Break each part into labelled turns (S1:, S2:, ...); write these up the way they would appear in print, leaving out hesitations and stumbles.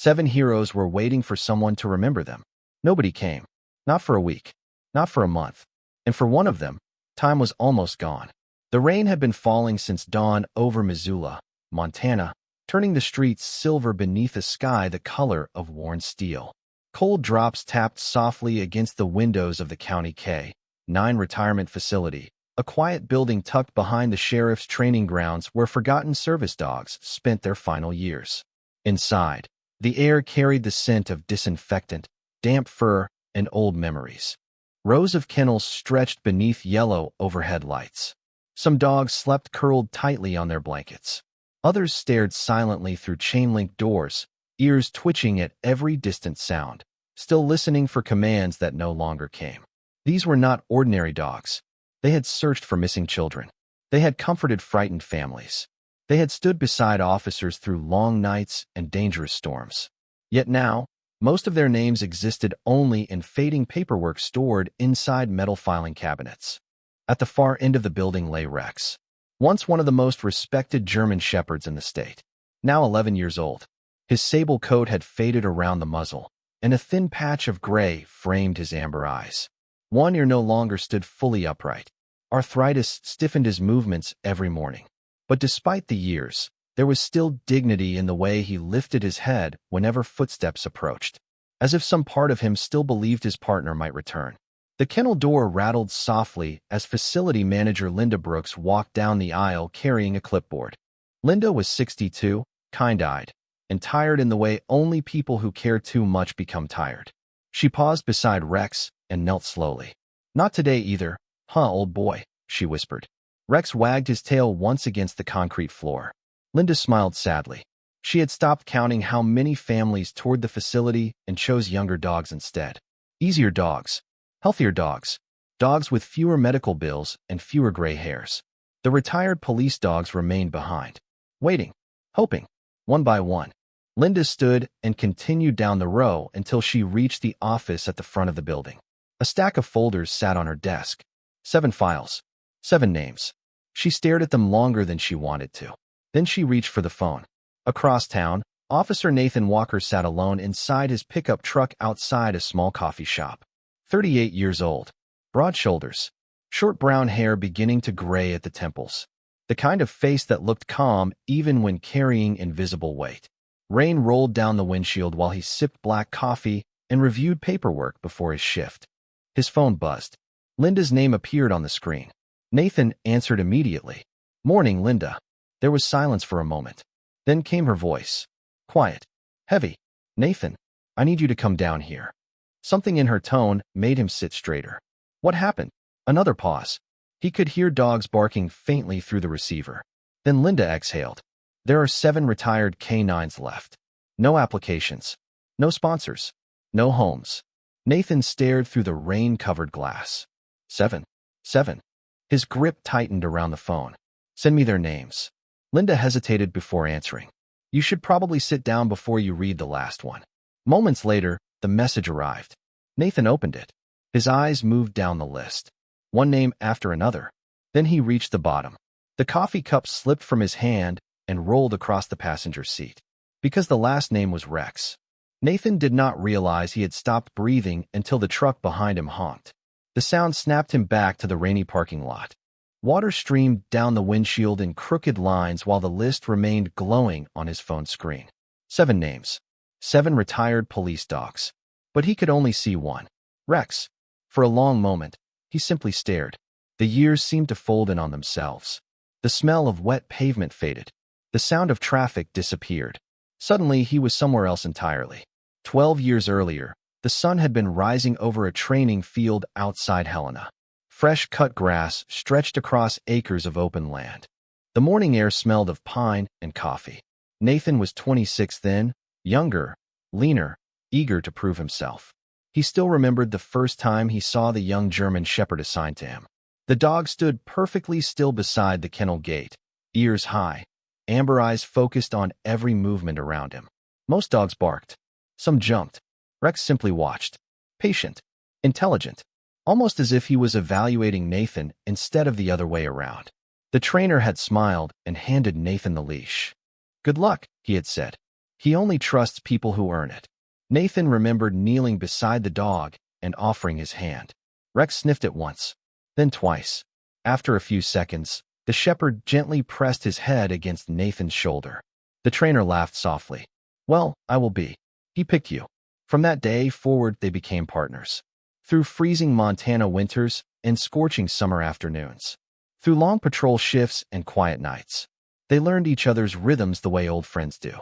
S1: 7 heroes were waiting for someone to remember them. Nobody came. Not for a week. Not for a month. And for one of them, time was almost gone. The rain had been falling since dawn over Missoula, Montana, turning the streets silver beneath a sky the color of worn steel. Cold drops tapped softly against the windows of the County K-9 retirement facility, a quiet building tucked behind the sheriff's training grounds where forgotten service dogs spent their final years. Inside, the air carried the scent of disinfectant, damp fur, and old memories. Rows of kennels stretched beneath yellow overhead lights. Some dogs slept curled tightly on their blankets. Others stared silently through chain-link doors, ears twitching at every distant sound, still listening for commands that no longer came. These were not ordinary dogs. They had searched for missing children. They had comforted frightened families. They had stood beside officers through long nights and dangerous storms. Yet now, most of their names existed only in fading paperwork stored inside metal filing cabinets. At the far end of the building lay Rex, once one of the most respected German shepherds in the state. Now 11 years old. His sable coat had faded around the muzzle, and a thin patch of gray framed his amber eyes. One ear no longer stood fully upright. Arthritis stiffened his movements every morning. But despite the years, there was still dignity in the way he lifted his head whenever footsteps approached, as if some part of him still believed his partner might return. The kennel door rattled softly as facility manager Linda Brooks walked down the aisle carrying a clipboard. Linda was 62, kind-eyed, and tired in the way only people who care too much become tired. She paused beside Rex and knelt slowly. "Not today either, huh, old boy," she whispered. Rex wagged his tail once against the concrete floor. Linda smiled sadly. She had stopped counting how many families toured the facility and chose younger dogs instead. Easier dogs. Healthier dogs. Dogs with fewer medical bills and fewer gray hairs. The retired police dogs remained behind, waiting, hoping. One by one, Linda stood and continued down the row until she reached the office at the front of the building. A stack of folders sat on her desk. 7 files. 7 names. She stared at them longer than she wanted to. Then she reached for the phone. Across town, Officer Nathan Walker sat alone inside his pickup truck outside a small coffee shop. 38 years old. Broad shoulders. Short brown hair beginning to gray at the temples. The kind of face that looked calm even when carrying invisible weight. Rain rolled down the windshield while he sipped black coffee and reviewed paperwork before his shift. His phone buzzed. Linda's name appeared on the screen. Nathan answered immediately. "Morning, Linda." There was silence for a moment. Then came her voice. Quiet. Heavy. "Nathan, I need you to come down here." Something in her tone made him sit straighter. What happened? Another pause. He could hear dogs barking faintly through the receiver. Then Linda exhaled. "There are 7 retired K9s left. No applications. No sponsors. No homes." Nathan stared through the rain-covered glass. 7. 7. His grip tightened around the phone. "Send me their names." Linda hesitated before answering. "You should probably sit down before you read the last one." Moments later, the message arrived. Nathan opened it. His eyes moved down the list, one name after another. Then he reached the bottom. The coffee cup slipped from his hand and rolled across the passenger seat. Because the last name was Rex. Nathan did not realize he had stopped breathing until the truck behind him honked. The sound snapped him back to the rainy parking lot. Water streamed down the windshield in crooked lines while the list remained glowing on his phone screen. 7 names. 7 retired police dogs. But he could only see one. Rex. For a long moment, he simply stared. The years seemed to fold in on themselves. The smell of wet pavement faded. The sound of traffic disappeared. Suddenly, he was somewhere else entirely. 12 years earlier, the sun had been rising over a training field outside Helena. Fresh cut grass stretched across acres of open land. The morning air smelled of pine and coffee. Nathan was 26 then, younger, leaner, eager to prove himself. He still remembered the first time he saw the young German shepherd assigned to him. The dog stood perfectly still beside the kennel gate, ears high, amber eyes focused on every movement around him. Most dogs barked. Some jumped. Rex simply watched. Patient. Intelligent. Almost as if he was evaluating Nathan instead of the other way around. The trainer had smiled and handed Nathan the leash. "Good luck," he had said. He only trusts people who earn it. Nathan remembered kneeling beside the dog and offering his hand. Rex sniffed it once, then twice. After a few seconds, the shepherd gently pressed his head against Nathan's shoulder. The trainer laughed softly. Well, I will be. He picked you. From that day forward, they became partners. Through freezing Montana winters and scorching summer afternoons. Through long patrol shifts and quiet nights. They learned each other's rhythms the way old friends do.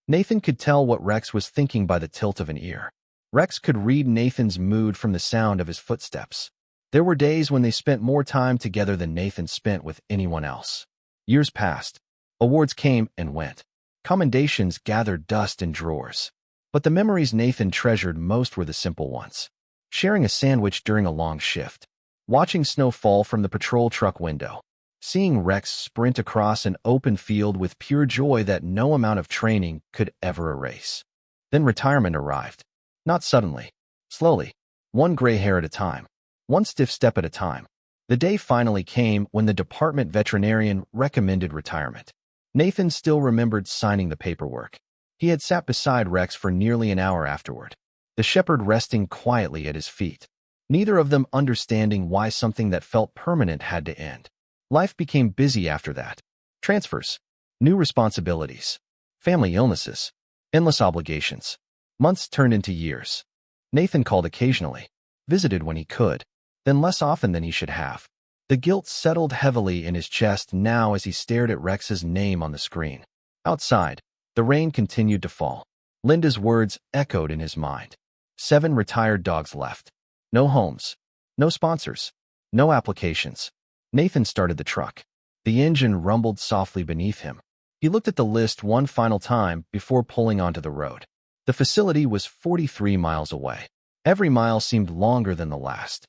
S1: Nathan could tell what Rex was thinking by the tilt of an ear. Rex could read Nathan's mood from the sound of his footsteps. There were days when they spent more time together than Nathan spent with anyone else. Years passed. Awards came and went. Commendations gathered dust in drawers. But the memories Nathan treasured most were the simple ones. Sharing a sandwich during a long shift. Watching snow fall from the patrol truck window. Seeing Rex sprint across an open field with pure joy that no amount of training could ever erase. Then retirement arrived. Not suddenly. Slowly. One gray hair at a time. One stiff step at a time. The day finally came when the department veterinarian recommended retirement. Nathan still remembered signing the paperwork. He had sat beside Rex for nearly an hour afterward, the shepherd resting quietly at his feet, neither of them understanding why something that felt permanent had to end. Life became busy after that. Transfers, new responsibilities, family illnesses, endless obligations. Months turned into years. Nathan called occasionally, visited when he could, then less often than he should have. The guilt settled heavily in his chest now as he stared at Rex's name on the screen. Outside, the rain continued to fall. Linda's words echoed in his mind. 7 retired dogs left. No homes. No sponsors. No applications. Nathan started the truck. The engine rumbled softly beneath him. He looked at the list one final time before pulling onto the road. The facility was 43 miles away. Every mile seemed longer than the last.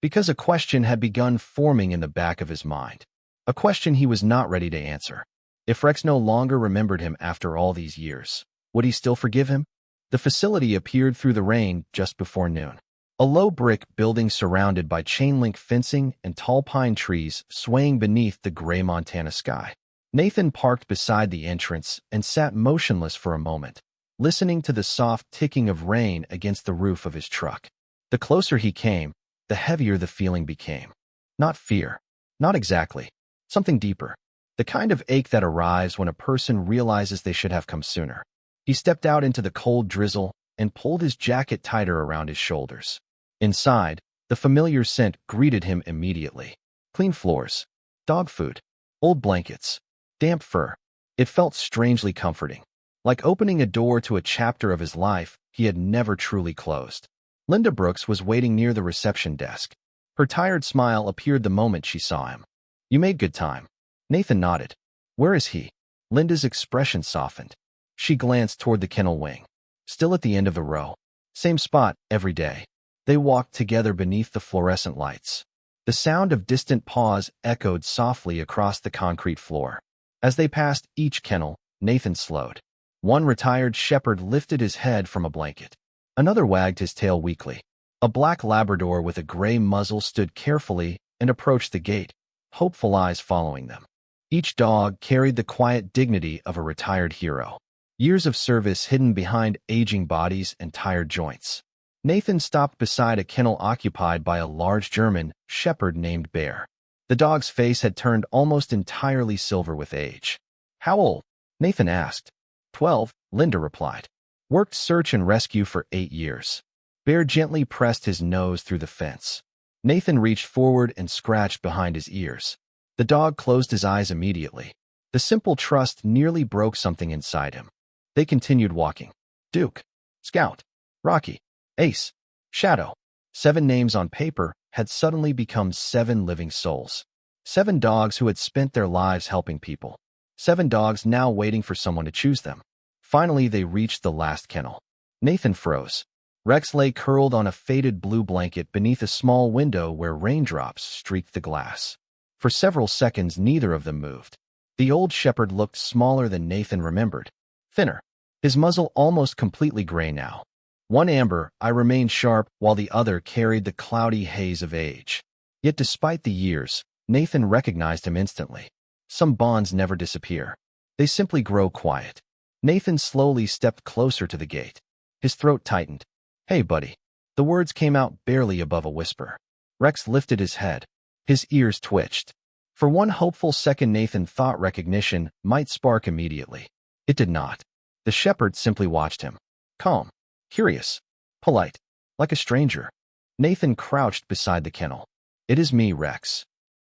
S1: Because a question had begun forming in the back of his mind. A question he was not ready to answer. If Rex no longer remembered him after all these years, would he still forgive him? The facility appeared through the rain just before noon. A low brick building surrounded by chain-link fencing and tall pine trees swaying beneath the gray Montana sky. Nathan parked beside the entrance and sat motionless for a moment, listening to the soft ticking of rain against the roof of his truck. The closer he came, the heavier the feeling became. Not fear. Not exactly. Something deeper. The kind of ache that arrives when a person realizes they should have come sooner. He stepped out into the cold drizzle and pulled his jacket tighter around his shoulders. Inside, the familiar scent greeted him immediately. Clean floors. Dog food. Old blankets. Damp fur. It felt strangely comforting. Like opening a door to a chapter of his life he had never truly closed. Linda Brooks was waiting near the reception desk. Her tired smile appeared the moment she saw him. You made good time. Nathan nodded. Where is he? Linda's expression softened. She glanced toward the kennel wing. Still at the end of the row. Same spot every day. They walked together beneath the fluorescent lights. The sound of distant paws echoed softly across the concrete floor. As they passed each kennel, Nathan slowed. One retired shepherd lifted his head from a blanket. Another wagged his tail weakly. A black Labrador with a gray muzzle stood carefully and approached the gate, hopeful eyes following them. Each dog carried the quiet dignity of a retired hero. Years of service hidden behind aging bodies and tired joints. Nathan stopped beside a kennel occupied by a large German shepherd named Bear. The dog's face had turned almost entirely silver with age. How old? Nathan asked. 12, Linda replied. Worked search and rescue for 8 years. Bear gently pressed his nose through the fence. Nathan reached forward and scratched behind his ears. The dog closed his eyes immediately. The simple trust nearly broke something inside him. They continued walking. Duke, Scout, Rocky, Ace, Shadow. 7 names on paper had suddenly become 7 living souls. 7 dogs who had spent their lives helping people. 7 dogs now waiting for someone to choose them. Finally, they reached the last kennel. Nathan froze. Rex lay curled on a faded blue blanket beneath a small window where raindrops streaked the glass. For several seconds, neither of them moved. The old shepherd looked smaller than Nathan remembered. Thinner. His muzzle almost completely gray now. One amber eye remained sharp while the other carried the cloudy haze of age. Yet despite the years, Nathan recognized him instantly. Some bonds never disappear. They simply grow quiet. Nathan slowly stepped closer to the gate. His throat tightened. "Hey, buddy." The words came out barely above a whisper. Rex lifted his head. His ears twitched. For one hopeful second, Nathan thought recognition might spark immediately. It did not. The shepherd simply watched him. Calm, curious, polite, like a stranger. Nathan crouched beside the kennel. "It is me, Rex."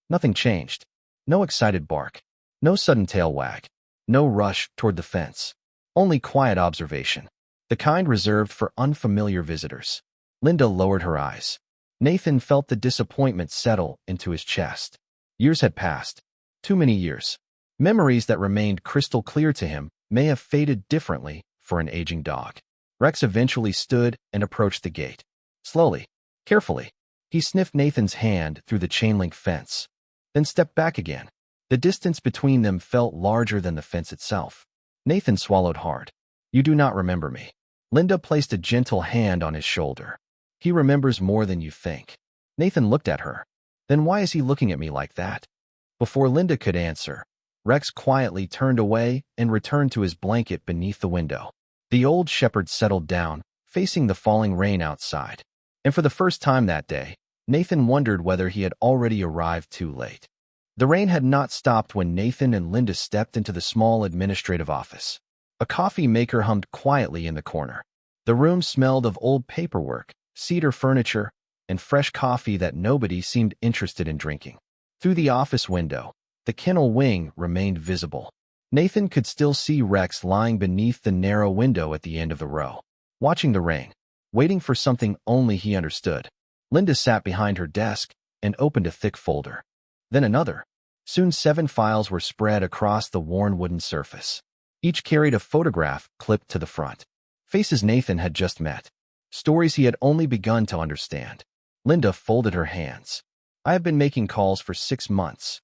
S1: Nothing changed. No excited bark. No sudden tail wag. No rush toward the fence. Only quiet observation. The kind reserved for unfamiliar visitors. Linda lowered her eyes. Nathan felt the disappointment settle into his chest. Years had passed. Too many years. Memories that remained crystal clear to him may have faded differently for an aging dog. Rex eventually stood and approached the gate. Slowly, carefully, he sniffed Nathan's hand through the chain-link fence, then stepped back again. The distance between them felt larger than the fence itself. Nathan swallowed hard. "You do not remember me." Linda placed a gentle hand on his shoulder. "He remembers more than you think." Nathan looked at her. "Then why is he looking at me like that?" Before Linda could answer, Rex quietly turned away and returned to his blanket beneath the window. The old shepherd settled down, facing the falling rain outside. And for the first time that day, Nathan wondered whether he had already arrived too late. The rain had not stopped when Nathan and Linda stepped into the small administrative office. A coffee maker hummed quietly in the corner. The room smelled of old paperwork, cedar furniture, and fresh coffee that nobody seemed interested in drinking. Through the office window, the kennel wing remained visible. Nathan could still see Rex lying beneath the narrow window at the end of the row, watching the rain, waiting for something only he understood. Linda sat behind her desk and opened a thick folder. Then another. Soon 7 files were spread across the worn wooden surface. Each carried a photograph clipped to the front. Faces Nathan had just met. Stories he had only begun to understand. Linda folded her hands. "I have been making calls for 6 months."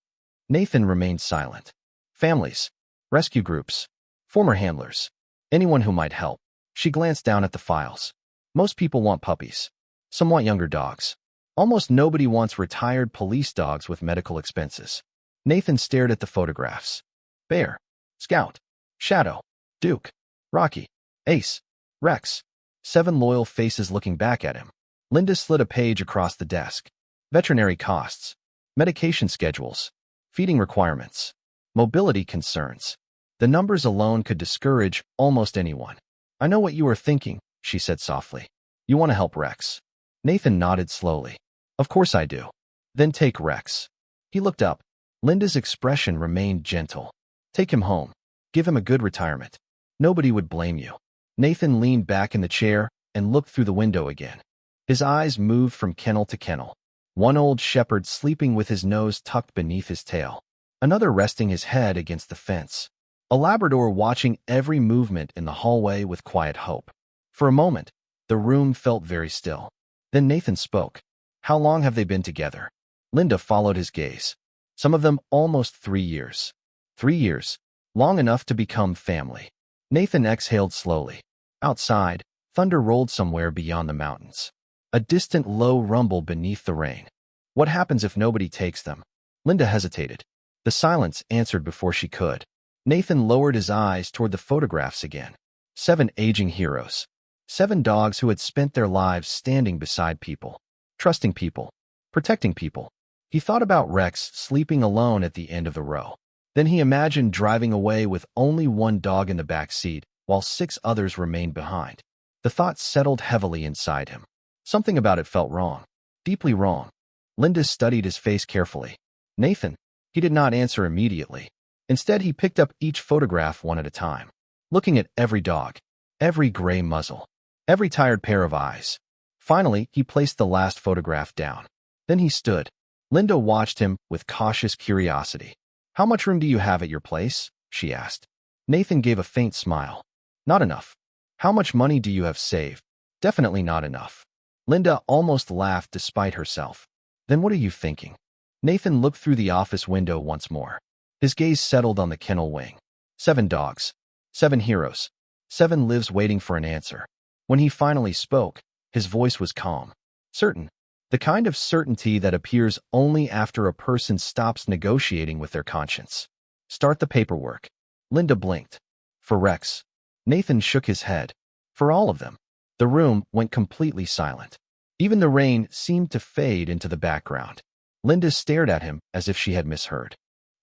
S1: Nathan remained silent. Families, rescue groups, former handlers, anyone who might help. She glanced down at the files. Most people want puppies. Some want younger dogs. Almost nobody wants retired police dogs with medical expenses. Nathan stared at the photographs. Bear, Scout, Shadow, Duke, Rocky, Ace, Rex. 7 loyal faces looking back at him. Linda slid a page across the desk. Veterinary costs, medication schedules, feeding requirements, mobility concerns. The numbers alone could discourage almost anyone. "I know what you are thinking," she said softly. "You want to help Rex." Nathan nodded slowly. "Of course I do." "Then take Rex." He looked up. Linda's expression remained gentle. "Take him home. Give him a good retirement. Nobody would blame you." Nathan leaned back in the chair and looked through the window again. His eyes moved from kennel to kennel. One old shepherd sleeping with his nose tucked beneath his tail. Another resting his head against the fence. A Labrador watching every movement in the hallway with quiet hope. For a moment, the room felt very still. Then Nathan spoke. "How long have they been together?" Linda followed his gaze. "Some of them almost 3 years." 3 years, long enough to become family. Nathan exhaled slowly. Outside, thunder rolled somewhere beyond the mountains. A distant low rumble beneath the rain. "What happens if nobody takes them?" Linda hesitated. The silence answered before she could. Nathan lowered his eyes toward the photographs again. 7 aging heroes. 7 dogs who had spent their lives standing beside people, trusting people, protecting people. He thought about Rex sleeping alone at the end of the row. Then he imagined driving away with only 1 dog in the back seat, while 6 others remained behind. The thought settled heavily inside him. Something about it felt wrong, deeply wrong. Linda studied his face carefully. "Nathan." He did not answer immediately. Instead, he picked up each photograph one at a time, looking at every dog, every gray muzzle, every tired pair of eyes. Finally, he placed the last photograph down. Then he stood. Linda watched him with cautious curiosity. "How much room do you have at your place?" she asked. Nathan gave a faint smile. "Not enough." "How much money do you have saved?" "Definitely not enough." Linda almost laughed despite herself. "Then what are you thinking?" Nathan looked through the office window once more. His gaze settled on the kennel wing. 7 dogs. 7 heroes. 7 lives waiting for an answer. When he finally spoke, his voice was calm. Certain. The kind of certainty that appears only after a person stops negotiating with their conscience. "Start the paperwork." Linda blinked. "For Rex." Nathan shook his head. For all of them. The room went completely silent. Even the rain seemed to fade into the background. Linda stared at him as if she had misheard.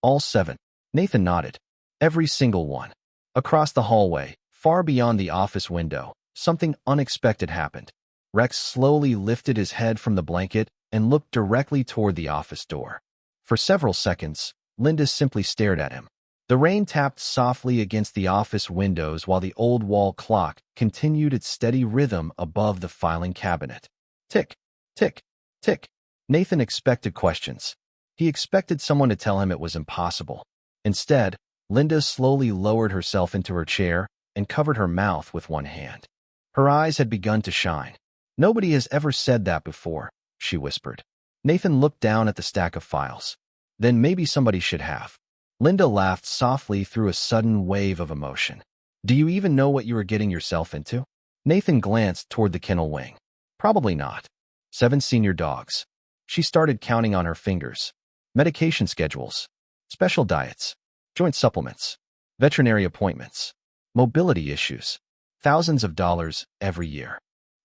S1: All 7. Nathan nodded. Every single one. Across the hallway, far beyond the office window, something unexpected happened. Rex slowly lifted his head from the blanket and looked directly toward the office door. For several seconds, Linda simply stared at him. The rain tapped softly against the office windows while the old wall clock continued its steady rhythm above the filing cabinet. Tick, tick, tick. Nathan expected questions. He expected someone to tell him it was impossible. Instead, Linda slowly lowered herself into her chair and covered her mouth with one hand. Her eyes had begun to shine. Nobody has ever said that before, she whispered. Nathan looked down at the stack of files. Then maybe somebody should have. Linda laughed softly through a sudden wave of emotion. Do you even know what you were getting yourself into? Nathan glanced toward the kennel wing. Probably not. 7 senior dogs. She started counting on her fingers. Medication schedules. Special diets. Joint supplements. Veterinary appointments. Mobility issues. Thousands of dollars every year.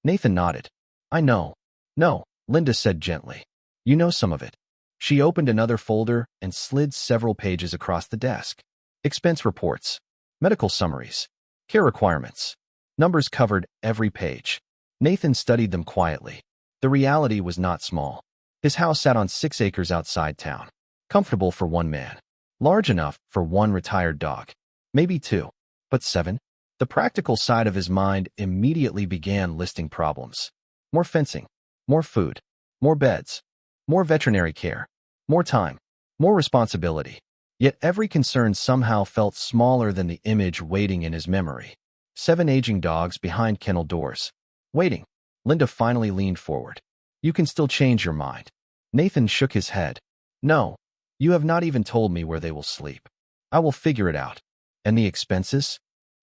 S1: Nathan nodded. I know. No, Linda said gently. You know some of it. She opened another folder and slid several pages across the desk. Expense reports. Medical summaries. Care requirements. Numbers covered every page. Nathan studied them quietly. The reality was not small. His house sat on 6 acres outside town. Comfortable for 1 man. Large enough for 1 retired dog. Maybe 2. But 7? The practical side of his mind immediately began listing problems. More fencing. More food. More beds. More veterinary care. More time. More responsibility. Yet every concern somehow felt smaller than the image waiting in his memory. 7 aging dogs behind kennel doors. Waiting. Linda finally leaned forward. You can still change your mind. Nathan shook his head. No. You have not even told me where they will sleep. I will figure it out. And the expenses?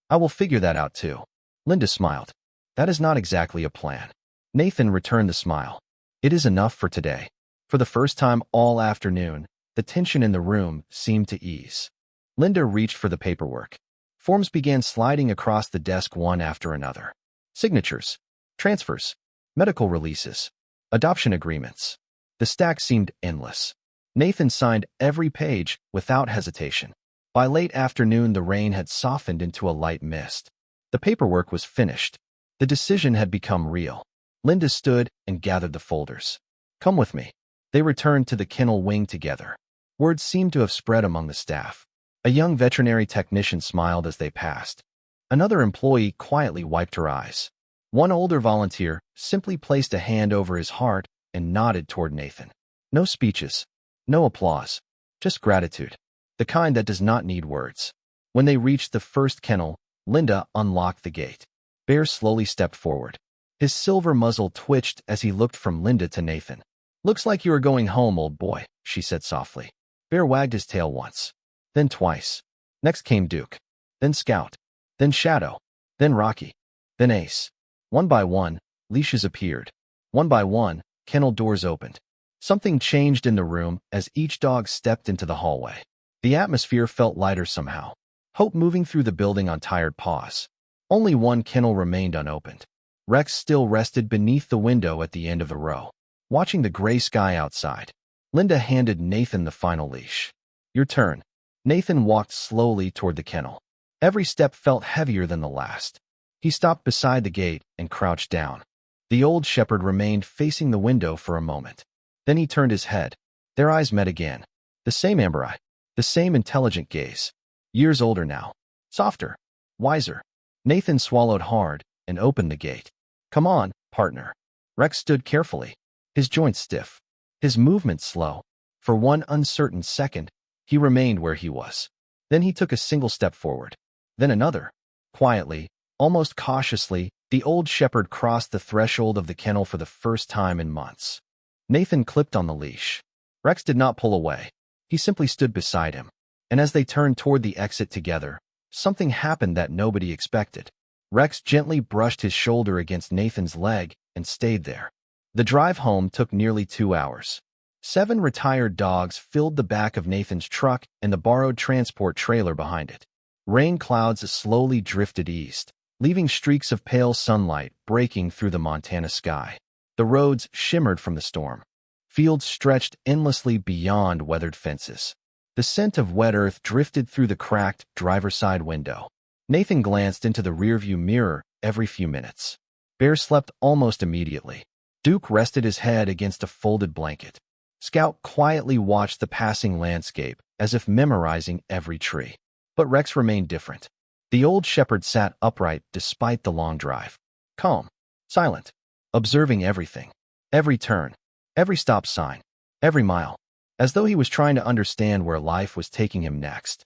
S1: I will figure that out too. Linda smiled. That is not exactly a plan. Nathan returned the smile. It is enough for today. For the first time all afternoon, the tension in the room seemed to ease. Linda reached for the paperwork. Forms began sliding across the desk one after another. Signatures, transfers, medical releases, adoption agreements. The stack seemed endless. Nathan signed every page without hesitation. By late afternoon, the rain had softened into a light mist. The paperwork was finished. The decision had become real. Linda stood and gathered the folders. Come with me. They returned to the kennel wing together. Word seemed to have spread among the staff. A young veterinary technician smiled as they passed. Another employee quietly wiped her eyes. One older volunteer simply placed a hand over his heart and nodded toward Nathan. No speeches. No applause. Just gratitude. The kind that does not need words. When they reached the first kennel, Linda unlocked the gate. Bear slowly stepped forward. His silver muzzle twitched as he looked from Linda to Nathan. Looks like you are going home, old boy, she said softly. Bear wagged his tail once. Then twice. Next came Duke. Then Scout. Then Shadow. Then Rocky. Then Ace. One by one, leashes appeared. One by one, kennel doors opened. Something changed in the room as each dog stepped into the hallway. The atmosphere felt lighter somehow. Hope moving through the building on tired paws. Only one kennel remained unopened. Rex still rested beneath the window at the end of the row, watching the gray sky outside. Linda handed Nathan the final leash. Your turn. Nathan walked slowly toward the kennel. Every step felt heavier than the last. He stopped beside the gate and crouched down. The old shepherd remained facing the window for a moment. Then he turned his head. Their eyes met again. The same amber eye. The same intelligent gaze. Years older now. Softer. Wiser. Nathan swallowed hard and opened the gate. Come on, partner. Rex stood carefully. His joints stiff. His movements slow. For one uncertain second, he remained where he was. Then he took a single step forward. Then another. Quietly, almost cautiously, the old shepherd crossed the threshold of the kennel for the first time in months. Nathan clipped on the leash. Rex did not pull away. He simply stood beside him. And as they turned toward the exit together, something happened that nobody expected. Rex gently brushed his shoulder against Nathan's leg and stayed there. The drive home took nearly 2 hours. 7 retired dogs filled the back of Nathan's truck and the borrowed transport trailer behind it. Rain clouds slowly drifted east, leaving streaks of pale sunlight breaking through the Montana sky. The roads shimmered from the storm. Fields stretched endlessly beyond weathered fences. The scent of wet earth drifted through the cracked driver's side window. Nathan glanced into the rearview mirror every few minutes. Bear slept almost immediately. Duke rested his head against a folded blanket. Scout quietly watched the passing landscape, as if memorizing every tree. But Rex remained different. The old shepherd sat upright despite the long drive. Calm, silent, observing everything. Every turn, every stop sign, every mile, as though he was trying to understand where life was taking him next.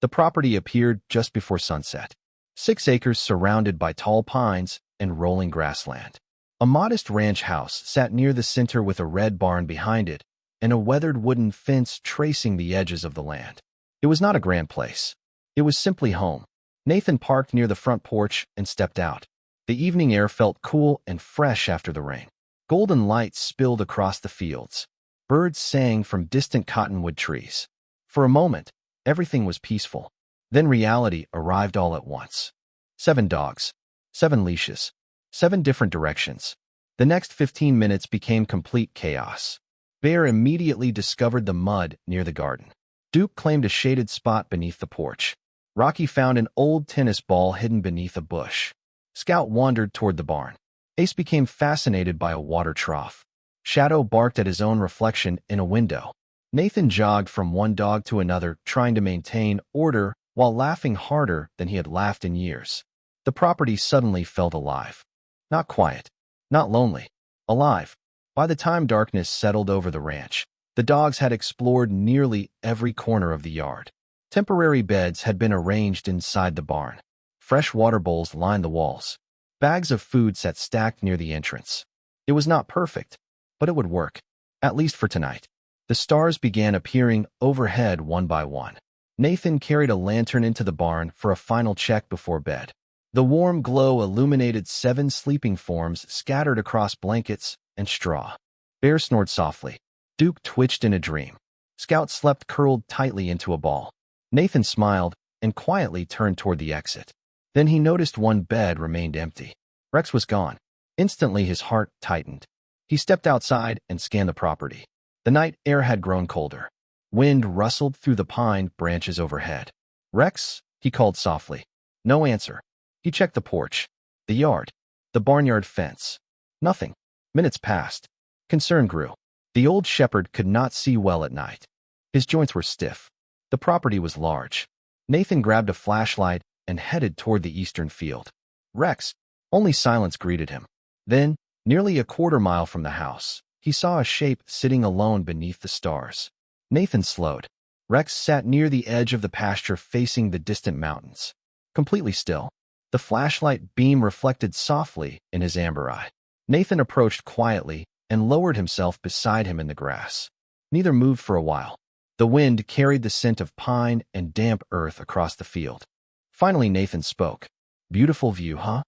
S1: The property appeared just before sunset. 6 acres surrounded by tall pines and rolling grassland. A modest ranch house sat near the center with a red barn behind it and a weathered wooden fence tracing the edges of the land. It was not a grand place. It was simply home. Nathan parked near the front porch and stepped out. The evening air felt cool and fresh after the rain. Golden light spilled across the fields. Birds sang from distant cottonwood trees. For a moment, everything was peaceful. Then reality arrived all at once. 7 dogs, 7 leashes, 7 different directions. The next 15 minutes became complete chaos. Bear immediately discovered the mud near the garden. Duke claimed a shaded spot beneath the porch. Rocky found an old tennis ball hidden beneath a bush. Scout wandered toward the barn. Ace became fascinated by a water trough. Shadow barked at his own reflection in a window. Nathan jogged from one dog to another, trying to maintain order while laughing harder than he had laughed in years. The property suddenly felt alive. Not quiet, not lonely, alive. By the time darkness settled over the ranch, the dogs had explored nearly every corner of the yard. Temporary beds had been arranged inside the barn. Fresh water bowls lined the walls. Bags of food sat stacked near the entrance. It was not perfect, but it would work, at least for tonight. The stars began appearing overhead one by one. Nathan carried a lantern into the barn for a final check before bed. The warm glow illuminated 7 sleeping forms scattered across blankets and straw. Bear snored softly. Duke twitched in a dream. Scout slept curled tightly into a ball. Nathan smiled and quietly turned toward the exit. Then he noticed one bed remained empty. Rex was gone. Instantly his heart tightened. He stepped outside and scanned the property. The night air had grown colder. Wind rustled through the pine branches overhead. "Rex?" he called softly. No answer. He checked the porch, the yard, the barnyard fence. Nothing. Minutes passed. Concern grew. The old shepherd could not see well at night. His joints were stiff. The property was large. Nathan grabbed a flashlight and headed toward the eastern field. "Rex!" Only silence greeted him. Then, nearly a quarter-mile from the house, he saw a shape sitting alone beneath the stars. Nathan slowed. Rex sat near the edge of the pasture facing the distant mountains. Completely still. The flashlight beam reflected softly in his amber eye. Nathan approached quietly and lowered himself beside him in the grass. Neither moved for a while. The wind carried the scent of pine and damp earth across the field. Finally, Nathan spoke. "Beautiful view, huh?"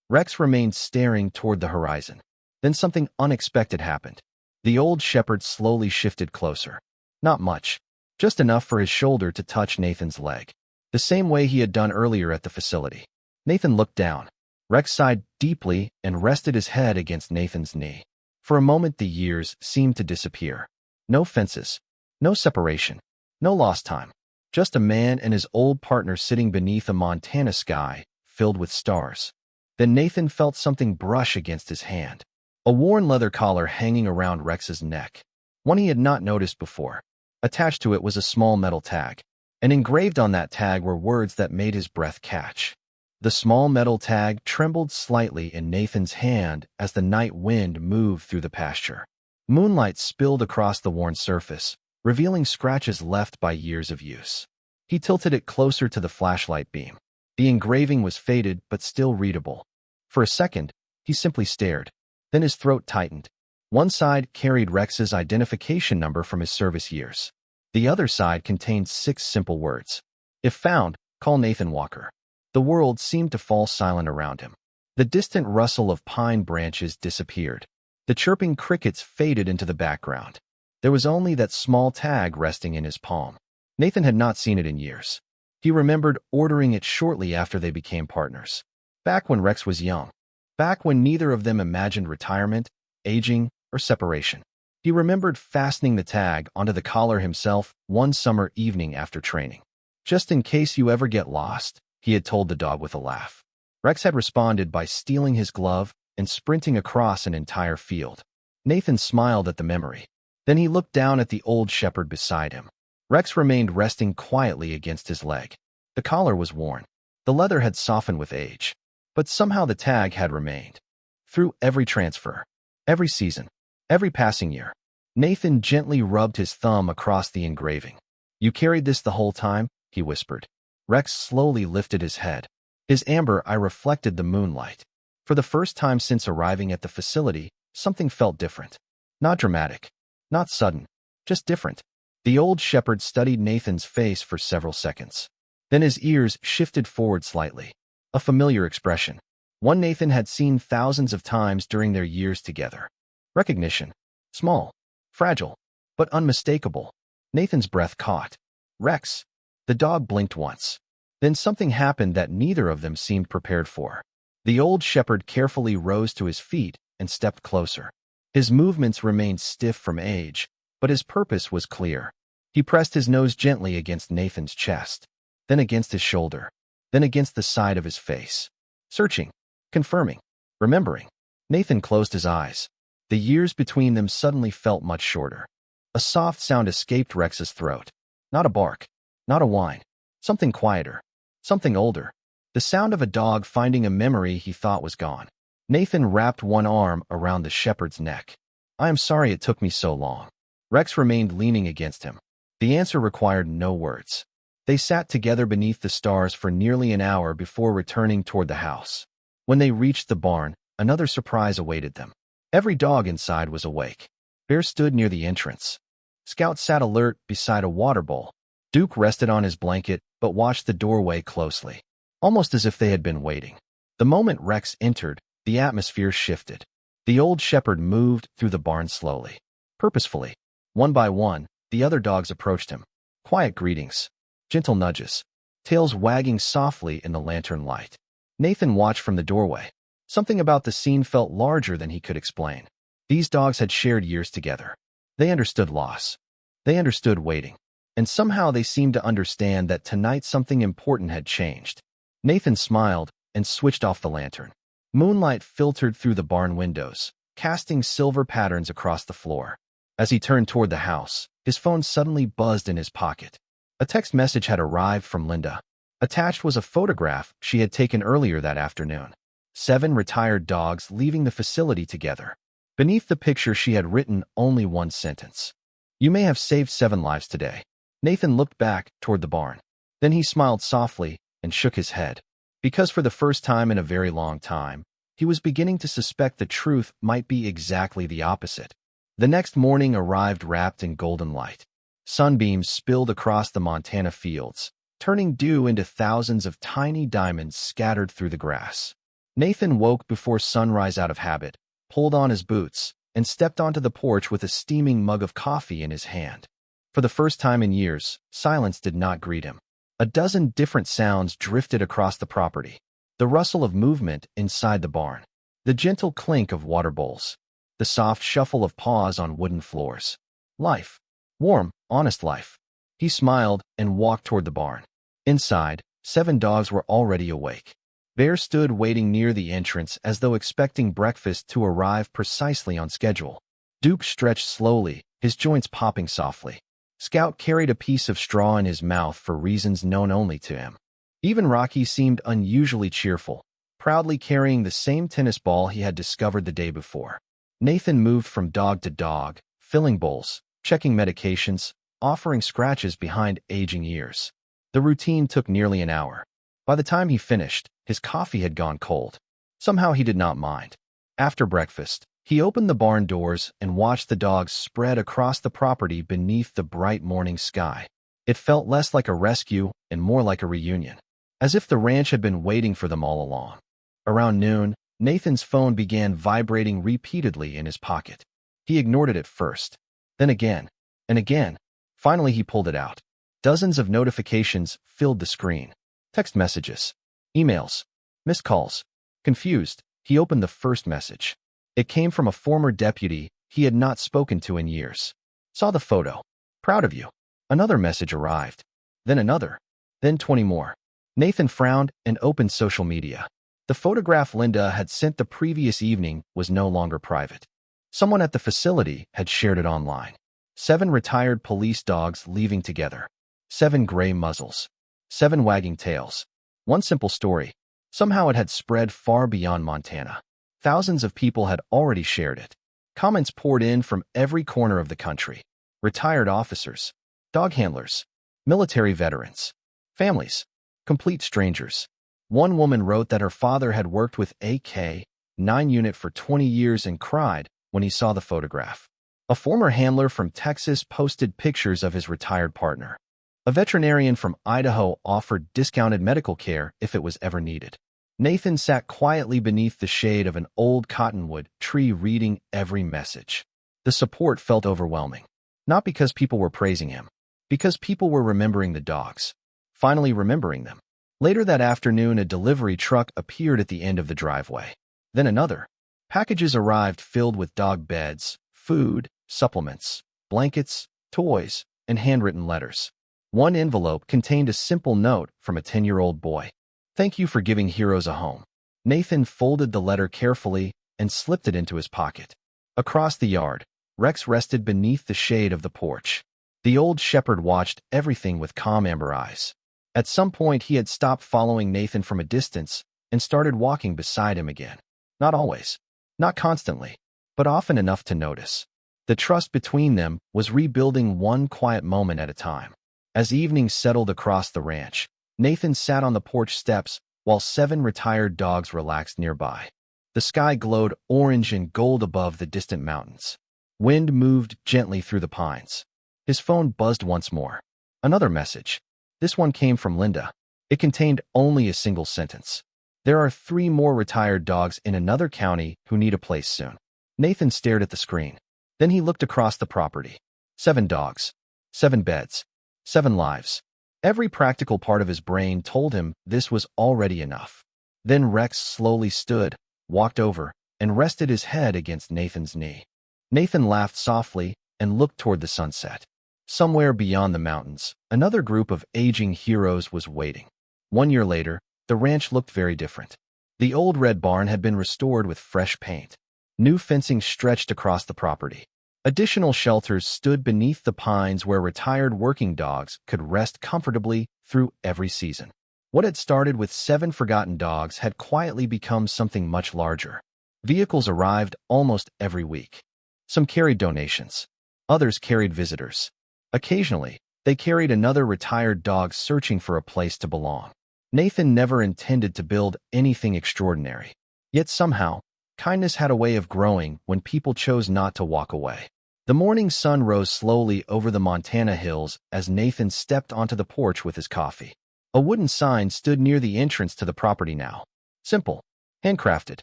S1: Rex remained staring toward the horizon. Then something unexpected happened. The old shepherd slowly shifted closer. Not much, just enough for his shoulder to touch Nathan's leg, the same way he had done earlier at the facility. Nathan looked down. Rex sighed deeply and rested his head against Nathan's knee. For a moment, the years seemed to disappear. No fences, no separation, no lost time. Just a man and his old partner sitting beneath a Montana sky filled with stars. Then Nathan felt something brush against his hand. A worn leather collar hanging around Rex's neck. One he had not noticed before. Attached to it was a small metal tag. And engraved on that tag were words that made his breath catch. The small metal tag trembled slightly in Nathan's hand as the night wind moved through the pasture. Moonlight spilled across the worn surface, revealing scratches left by years of use. He tilted it closer to the flashlight beam. The engraving was faded but still readable. For a second, he simply stared. Then his throat tightened. One side carried Rex's identification number from his service years. The other side contained 6 simple words. "If found, call Nathan Walker." The world seemed to fall silent around him. The distant rustle of pine branches disappeared. The chirping crickets faded into the background. There was only that small tag resting in his palm. Nathan had not seen it in years. He remembered ordering it shortly after they became partners. Back when Rex was young. Back when neither of them imagined retirement, aging, or separation. He remembered fastening the tag onto the collar himself one summer evening after training. "Just in case you ever get lost," he had told the dog with a laugh. Rex had responded by stealing his glove and sprinting across an entire field. Nathan smiled at the memory. Then he looked down at the old shepherd beside him. Rex remained resting quietly against his leg. The collar was worn. The leather had softened with age. But somehow the tag had remained. Through every transfer, every season, every passing year, Nathan gently rubbed his thumb across the engraving. "You carried this the whole time?" he whispered. Rex slowly lifted his head. His amber eye reflected the moonlight. For the first time since arriving at the facility, something felt different. Not dramatic, not sudden, just different. The old shepherd studied Nathan's face for several seconds. Then his ears shifted forward slightly. A familiar expression. One Nathan had seen thousands of times during their years together. Recognition. Small, fragile, but unmistakable. Nathan's breath caught. "Rex." The dog blinked once. Then something happened that neither of them seemed prepared for. The old shepherd carefully rose to his feet and stepped closer. His movements remained stiff from age, but his purpose was clear. He pressed his nose gently against Nathan's chest, then against his shoulder, then against the side of his face. Searching, confirming, remembering. Nathan closed his eyes. The years between them suddenly felt much shorter. A soft sound escaped Rex's throat. Not a bark, not a whine. Something quieter, something older. The sound of a dog finding a memory he thought was gone. Nathan wrapped one arm around the shepherd's neck. "I am sorry it took me so long." Rex remained leaning against him. The answer required no words. They sat together beneath the stars for nearly an hour before returning toward the house. When they reached the barn, another surprise awaited them. Every dog inside was awake. Bear stood near the entrance. Scout sat alert beside a water bowl. Duke rested on his blanket but watched the doorway closely, almost as if they had been waiting. The moment Rex entered, the atmosphere shifted. The old shepherd moved through the barn slowly. Purposefully. One by one, the other dogs approached him. Quiet greetings. Gentle nudges. Tails wagging softly in the lantern light. Nathan watched from the doorway. Something about the scene felt larger than he could explain. These dogs had shared years together. They understood loss. They understood waiting. And somehow they seemed to understand that tonight something important had changed. Nathan smiled and switched off the lantern. Moonlight filtered through the barn windows, casting silver patterns across the floor. As he turned toward the house, his phone suddenly buzzed in his pocket. A text message had arrived from Linda. Attached was a photograph she had taken earlier that afternoon. 7 retired dogs leaving the facility together. Beneath the picture she had written only one sentence. "You may have saved 7 lives today." Nathan looked back toward the barn. Then he smiled softly and shook his head. Because for the first time in a very long time, he was beginning to suspect the truth might be exactly the opposite. The next morning arrived wrapped in golden light. Sunbeams spilled across the Montana fields, turning dew into thousands of tiny diamonds scattered through the grass. Nathan woke before sunrise out of habit, pulled on his boots, and stepped onto the porch with a steaming mug of coffee in his hand. For the first time in years, silence did not greet him. A dozen different sounds drifted across the property. The rustle of movement inside the barn, the gentle clink of water bowls, the soft shuffle of paws on wooden floors. Life. Warm, honest life. He smiled and walked toward the barn. Inside, 7 dogs were already awake. Bear stood waiting near the entrance as though expecting breakfast to arrive precisely on schedule. Duke stretched slowly, his joints popping softly. Scout carried a piece of straw in his mouth for reasons known only to him. Even Rocky seemed unusually cheerful, proudly carrying the same tennis ball he had discovered the day before. Nathan moved from dog to dog, filling bowls, checking medications, offering scratches behind aging ears. The routine took nearly an hour. By the time he finished, his coffee had gone cold. Somehow he did not mind. After breakfast, he opened the barn doors and watched the dogs spread across the property beneath the bright morning sky. It felt less like a rescue and more like a reunion, as if the ranch had been waiting for them all along. Around noon, Nathan's phone began vibrating repeatedly in his pocket. He ignored it at first, then again, and again. Finally, he pulled it out. Dozens of notifications filled the screen. Text messages, emails, missed calls. Confused, he opened the first message. It came from a former deputy he had not spoken to in years. Saw the photo. Proud of you. Another message arrived. Then another. Then 20 more. Nathan frowned and opened social media. The photograph Linda had sent the previous evening was no longer private. Someone at the facility had shared it online. 7 retired police dogs leaving together. 7 gray muzzles. 7 wagging tails. One simple story. Somehow it had spread far beyond Montana. Thousands of people had already shared it. Comments poured in from every corner of the country. Retired officers, dog handlers, military veterans, families, complete strangers. One woman wrote that her father had worked with AK-9 unit for 20 years and cried when he saw the photograph. A former handler from Texas posted pictures of his retired partner. A veterinarian from Idaho offered discounted medical care if it was ever needed. Nathan sat quietly beneath the shade of an old cottonwood tree reading every message. The support felt overwhelming. Not because people were praising him, because people were remembering the dogs. Finally remembering them. Later that afternoon, a delivery truck appeared at the end of the driveway. Then another. Packages arrived filled with dog beds, food, supplements, blankets, toys, and handwritten letters. One envelope contained a simple note from a 10-year-old boy. Thank you for giving heroes a home. Nathan folded the letter carefully and slipped it into his pocket. Across the yard, Rex rested beneath the shade of the porch. The old shepherd watched everything with calm amber eyes. At some point, he had stopped following Nathan from a distance and started walking beside him again. Not always, not constantly, but often enough to notice. The trust between them was rebuilding one quiet moment at a time. As evening settled across the ranch, Nathan sat on the porch steps while 7 retired dogs relaxed nearby. The sky glowed orange and gold above the distant mountains. Wind moved gently through the pines. His phone buzzed once more. Another message. This one came from Linda. It contained only a single sentence. There are 3 more retired dogs in another county who need a place soon. Nathan stared at the screen. Then he looked across the property. 7 dogs. 7 beds. 7 lives. Every practical part of his brain told him this was already enough. Then Rex slowly stood, walked over, and rested his head against Nathan's knee. Nathan laughed softly and looked toward the sunset. Somewhere beyond the mountains, another group of aging heroes was waiting. 1 year later, the ranch looked very different. The old red barn had been restored with fresh paint. New fencing stretched across the property. Additional shelters stood beneath the pines where retired working dogs could rest comfortably through every season. What had started with 7 forgotten dogs had quietly become something much larger. Vehicles arrived almost every week. Some carried donations. Others carried visitors. Occasionally, they carried another retired dog searching for a place to belong. Nathan never intended to build anything extraordinary. Yet somehow, kindness had a way of growing when people chose not to walk away. The morning sun rose slowly over the Montana hills as Nathan stepped onto the porch with his coffee. A wooden sign stood near the entrance to the property now. Simple, handcrafted.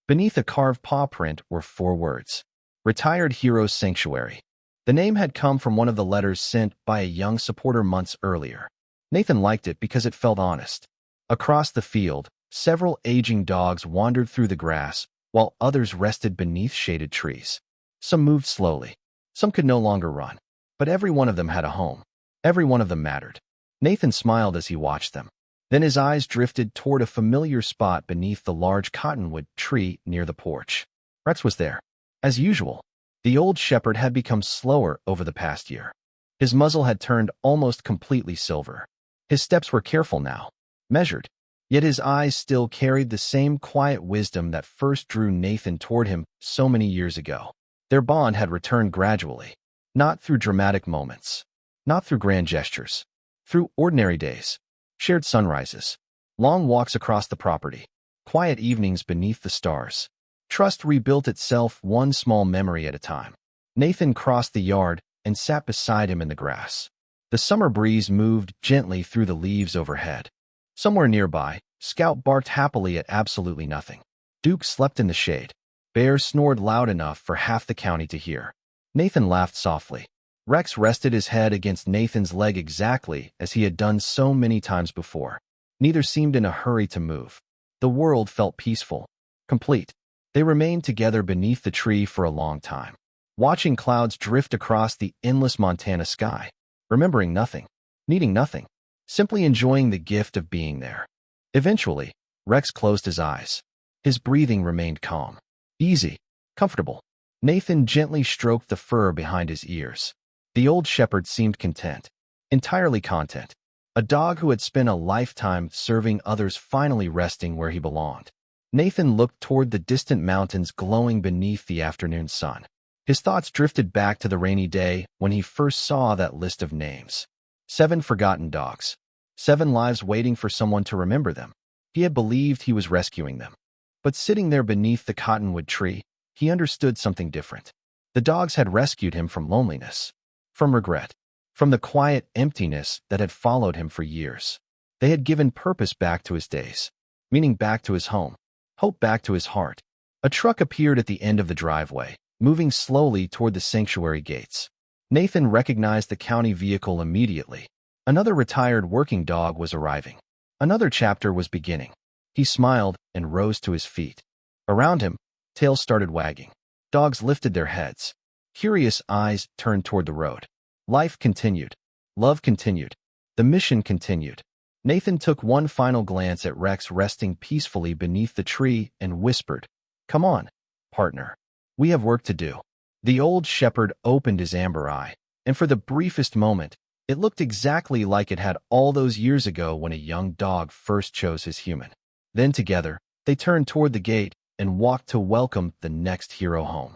S1: Beneath a carved paw print were 4 words. Retired Heroes Sanctuary. The name had come from one of the letters sent by a young supporter months earlier. Nathan liked it because it felt honest. Across the field, several aging dogs wandered through the grass, while others rested beneath shaded trees. Some moved slowly. Some could no longer run. But every one of them had a home. Every one of them mattered. Nathan smiled as he watched them. Then his eyes drifted toward a familiar spot beneath the large cottonwood tree near the porch. Rex was there. As usual, the old shepherd had become slower over the past year. His muzzle had turned almost completely silver. His steps were careful now, measured. Yet his eyes still carried the same quiet wisdom that first drew Nathan toward him so many years ago. Their bond had returned gradually, not through dramatic moments, not through grand gestures, through ordinary days, shared sunrises, long walks across the property, quiet evenings beneath the stars. Trust rebuilt itself one small memory at a time. Nathan crossed the yard and sat beside him in the grass. The summer breeze moved gently through the leaves overhead. Somewhere nearby, Scout barked happily at absolutely nothing. Duke slept in the shade. Bear snored loud enough for half the county to hear. Nathan laughed softly. Rex rested his head against Nathan's leg exactly as he had done so many times before. Neither seemed in a hurry to move. The world felt peaceful, complete. They remained together beneath the tree for a long time, watching clouds drift across the endless Montana sky, remembering nothing, needing nothing, simply enjoying the gift of being there. Eventually, Rex closed his eyes. His breathing remained calm, easy, comfortable. Nathan gently stroked the fur behind his ears. The old shepherd seemed content, entirely content. A dog who had spent a lifetime serving others finally resting where he belonged. Nathan looked toward the distant mountains glowing beneath the afternoon sun. His thoughts drifted back to the rainy day when he first saw that list of names. 7 forgotten dogs. 7 lives waiting for someone to remember them. He had believed he was rescuing them. But sitting there beneath the cottonwood tree, he understood something different. The dogs had rescued him from loneliness, from regret, from the quiet emptiness that had followed him for years. They had given purpose back to his days, meaning back to his home, hope back to his heart. A truck appeared at the end of the driveway, moving slowly toward the sanctuary gates. Nathan recognized the county vehicle immediately. Another retired working dog was arriving. Another chapter was beginning. He smiled and rose to his feet. Around him, tails started wagging. Dogs lifted their heads. Curious eyes turned toward the road. Life continued. Love continued. The mission continued. Nathan took one final glance at Rex resting peacefully beneath the tree and whispered, "Come on, partner. We have work to do." The old shepherd opened his amber eye, and for the briefest moment, it looked exactly like it had all those years ago when a young dog first chose his human. Then together, they turned toward the gate and walked to welcome the next hero home.